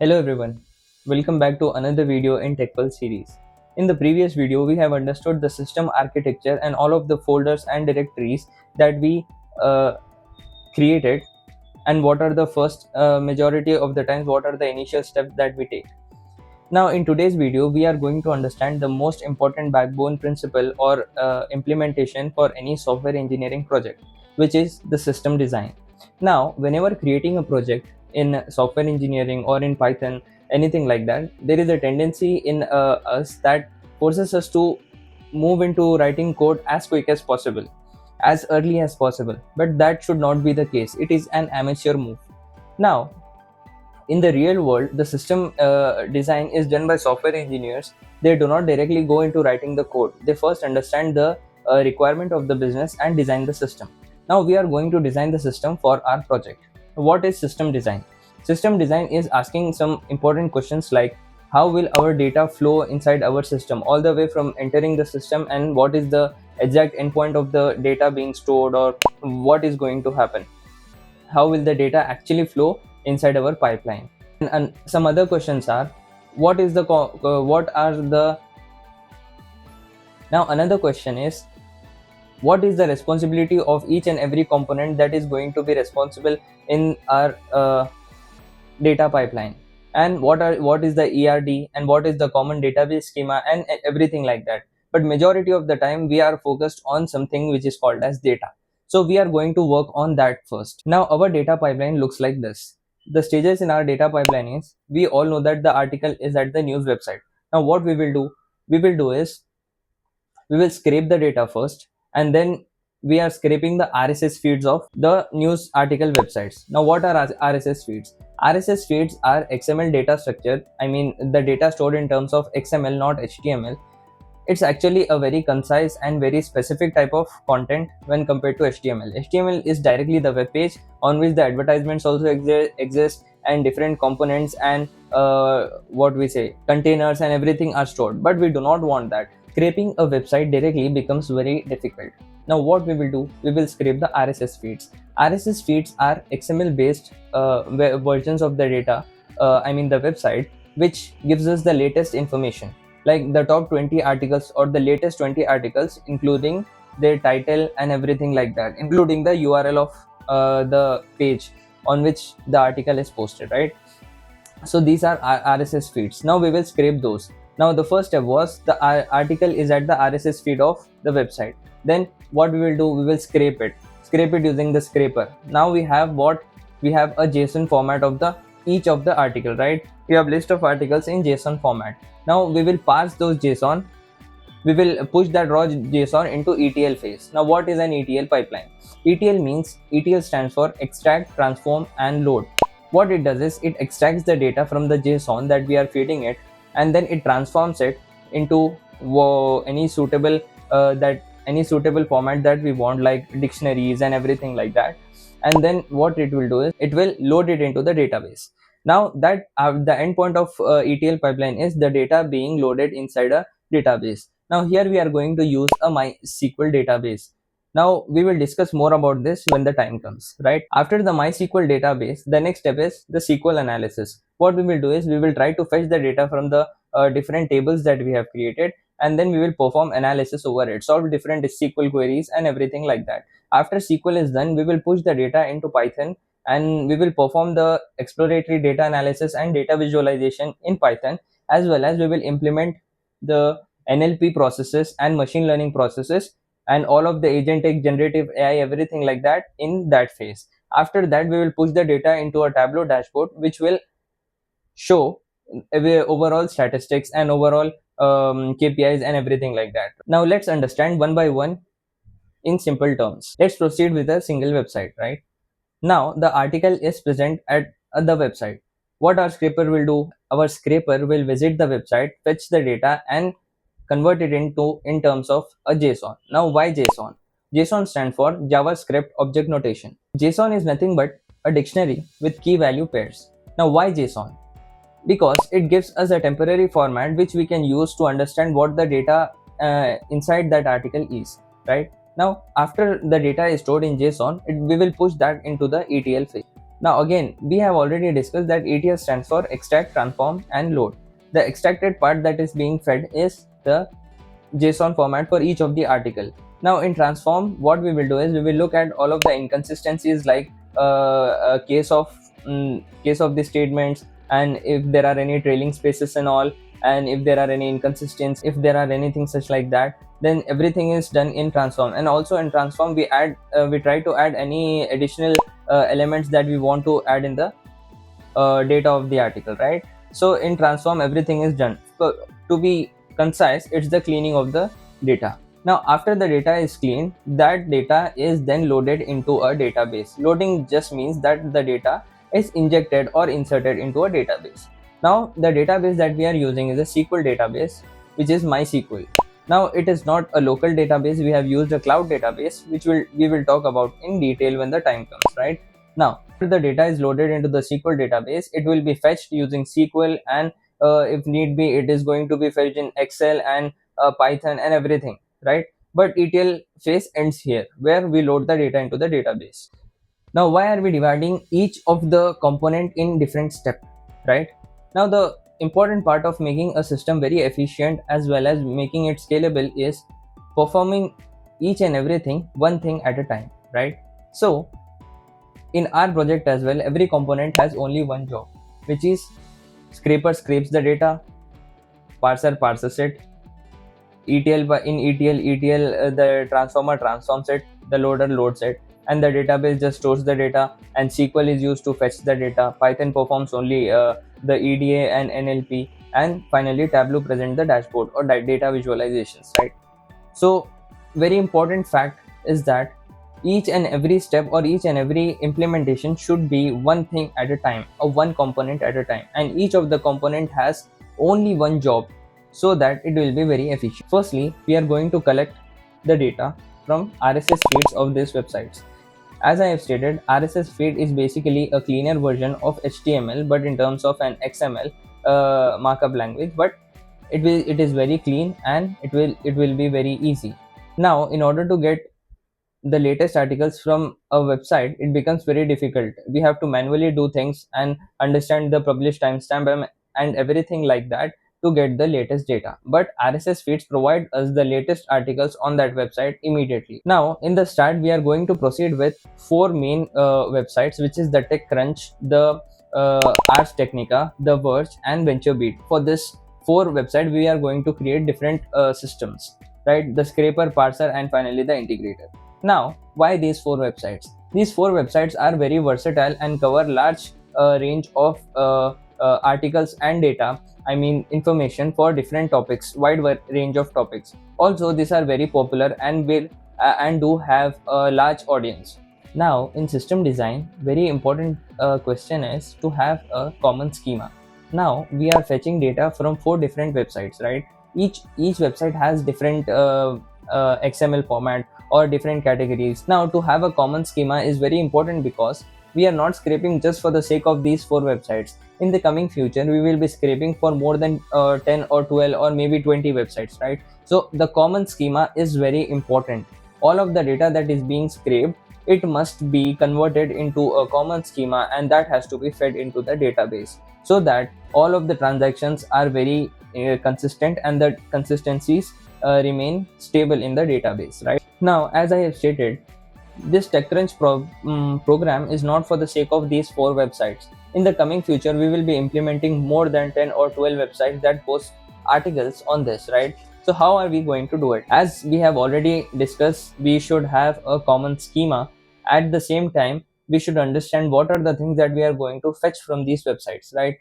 Hello everyone, welcome back to another video in TechPulse series. In the previous video, we have understood the system architecture and all of the folders and directories that we uh, created, and what are the first majority of the times what are the initial steps that we take. Now in today's video, we are going to understand the most important backbone principle or implementation for any software engineering project, which is the system design. Now whenever creating a project in software engineering or in Python, anything like that, there is a tendency in us that forces us to move into writing code as quick as possible, as early as possible, but that should not be the case. It is an amateur move. Now in the real world, the system design is done by software engineers. They do not directly go into writing the code. They first understand the requirement of the business and design the system. Now we are going to design the system for our project. What is system design? System design is asking some important questions like how will our data flow inside our system, all the way from entering the system, and what is the exact endpoint of the data being stored, or what is going to happen, how will the data actually flow inside our pipeline. And some other questions are what are the now another question is what is the responsibility of each and every component that is going to be responsible in our data pipeline, and what is the ERD, and what is the common database schema, and everything like that. But majority of the time we are focused on something which is called as data, so we are going to work on that first. Now our data pipeline looks like this. The stages in our data pipeline is, we all know that the article is at the news website. Now what we will do is we will scrape the data first, and then we are scraping the RSS feeds of the news article websites. Now what are RSS feeds? RSS feeds are XML data structure. I mean the data stored in terms of XML, not HTML. It's actually a very concise and very specific type of content when compared to HTML. HTML is directly the web page on which the advertisements also exist, and different components and what we say containers and everything are stored. But we do not want that. Scraping a website directly becomes very difficult. Now what we will do, we will scrape the RSS feeds. RSS feeds are XML based versions of the data, I mean the website, which gives us the latest information, like the top 20 articles or the latest 20 articles, including their title and everything like that, including the URL of the page on which the article is posted, right? So these are RSS feeds. Now we will scrape those. Now the first step was the article is at the RSS feed of the website. Then what we will do, we will scrape it using the scraper. Now we have a JSON format of the each of the article, right? We have list of articles in JSON format. Now we will parse those JSON. We will push that raw JSON into ETL phase. Now what is an ETL pipeline? ETL stands for extract, transform and load. What it does is it extracts the data from the JSON that we are feeding it, and then it transforms it into any suitable format that we want, like dictionaries and everything like that. And then what it will do is it will load it into the database. Now that the endpoint of ETL pipeline is the data being loaded inside a database. Now here we are going to use a MySQL database. Now we will discuss more about this when the time comes, right? After the MySQL database, the next step is the SQL analysis. What we will do is we will try to fetch the data from the different tables that we have created, and then we will perform analysis over it, solve different SQL queries and everything like that. After SQL is done, we will push the data into Python, and we will perform the exploratory data analysis and data visualization in Python, as well as we will implement the NLP processes and machine learning processes and all of the agentic generative AI, everything like that in that phase. After that, we will push the data into a Tableau dashboard, which will show overall statistics and overall KPIs and everything like that. Now let's understand one by one in simple terms. Let's proceed with a single website, right? Now the article is present at the website. What our scraper will do? Our scraper will visit the website, fetch the data and convert it into in terms of a JSON. Now why JSON? JSON stands for JavaScript Object Notation. JSON is nothing but a dictionary with key value pairs. Now why JSON? Because it gives us a temporary format which we can use to understand what the data inside that article is, right? Now after the data is stored in JSON, we will push that into the ETL phase. Now again, we have already discussed that ETL stands for extract, transform and load. The extracted part that is being fed is the JSON format for each of the article. Now in transform, what we will do is we will look at all of the inconsistencies, like a case of the statements, and if there are any trailing spaces and all, and if there are any inconsistencies, if there are anything such like that, then everything is done in transform. And also in transform we try to add any additional elements that we want to add in the data of the article, right? So in transform everything is done. So to be concise, it's the cleaning of the data. Now after the data is cleaned, that data is then loaded into a database. Loading just means that the data is injected or inserted into a database. Now the database that we are using is a SQL database, which is MySQL. Now it is not a local database. We have used a cloud database, which we will talk about in detail when the time comes, right? Now after the data is loaded into the SQL database, it will be fetched using SQL, and if need be, it is going to be fetched in Excel and Python and everything, right? But ETL phase ends here, where we load the data into the database. Now why are we dividing each of the component in different steps, right? Now the important part of making a system very efficient as well as making it scalable is performing each and everything one thing at a time, right? So in our project as well, every component has only one job, which is scraper scrapes the data, parser parses it, ETL the transformer transforms it, the loader loads it, and the database just stores the data, and SQL is used to fetch the data. Python performs only the EDA and NLP, and finally Tableau presents the dashboard or data visualizations, right? So very important fact is that each and every step or each and every implementation should be one thing at a time, or one component at a time, and each of the component has only one job, so that it will be very efficient. Firstly, we are going to collect the data from RSS feeds of these websites. As I have stated, RSS feed is basically a cleaner version of HTML, but in terms of an XML markup language. But it is very clean, and it will be very easy. Now in order to get the latest articles from a website, it becomes very difficult. We have to manually do things and understand the published timestamp and everything like that to get the latest data. But RSS feeds provide us the latest articles on that website immediately. Now in the start, we are going to proceed with four main websites, which is the TechCrunch, the Ars Technica, the Verge and VentureBeat. For this four website, we are going to create different systems, right? The scraper, parser and finally the integrator. Now, why these four websites? These four websites are very versatile and cover large range of articles and data. I mean, information for different topics, range of topics. Also, these are very popular and will and do have a large audience. Now, in system design, very important question is to have a common schema. Now, we are fetching data from four different websites, right? Each website has different XML format or different categories. Now to have a common schema is very important, because we are not scraping just for the sake of these four websites. In the coming future, we will be scraping for more than 10 or 12 or maybe 20 websites, right? So the common schema is very important. All of the data that is being scraped, it must be converted into a common schema, and that has to be fed into the database, so that all of the transactions are very consistent, and the consistencies remain stable in the database, right? Now, as I have stated, this TechCrunch program is not for the sake of these four websites. In the coming future, we will be implementing more than 10 or 12 websites that post articles on this, right? So how are we going to do it? As we have already discussed, we should have a common schema. At the same time, we should understand what are the things that we are going to fetch from these websites, right?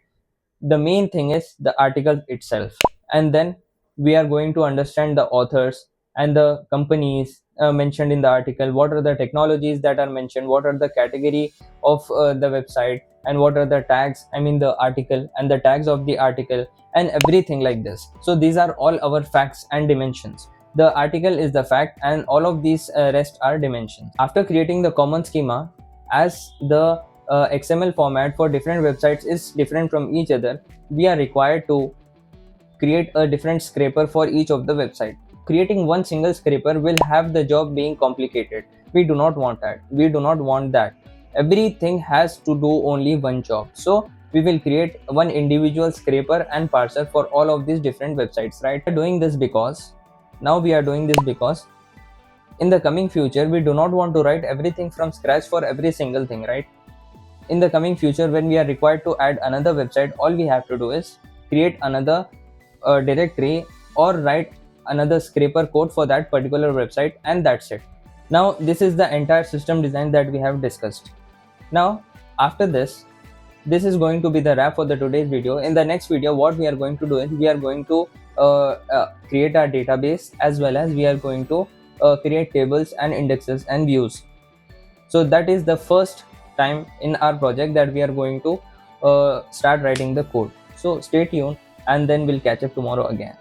The main thing is the article itself, and then we are going to understand the authors and the companies mentioned in the article, what are the technologies that are mentioned, what are the category of the website, and what are the tags, I mean the article and the tags of the article, and everything like this. So these are all our facts and dimensions. The article is the fact, and all of these rest are dimensions. After creating the common schema, as the XML format for different websites is different from each other, we are required to create a different scraper for each of the website. Creating one single scraper will have the job being complicated. We do not want that. everything has to do only one job. So we will create one individual scraper and parser for all of these different websites, right? We are doing this because in the coming future we do not want to write everything from scratch for every single thing, right? In the coming future, when we are required to add another website, all we have to do is create another directory or write another scraper code for that particular website, and that's it. Now this is the entire system design that we have discussed. Now after this is going to be the wrap for the today's video. In the next video, what we are going to do is we are going to create our database, as well as we are going to create tables and indexes and views. So that is the first time in our project that we are going to start writing the code. So stay tuned, and then we'll catch up tomorrow again.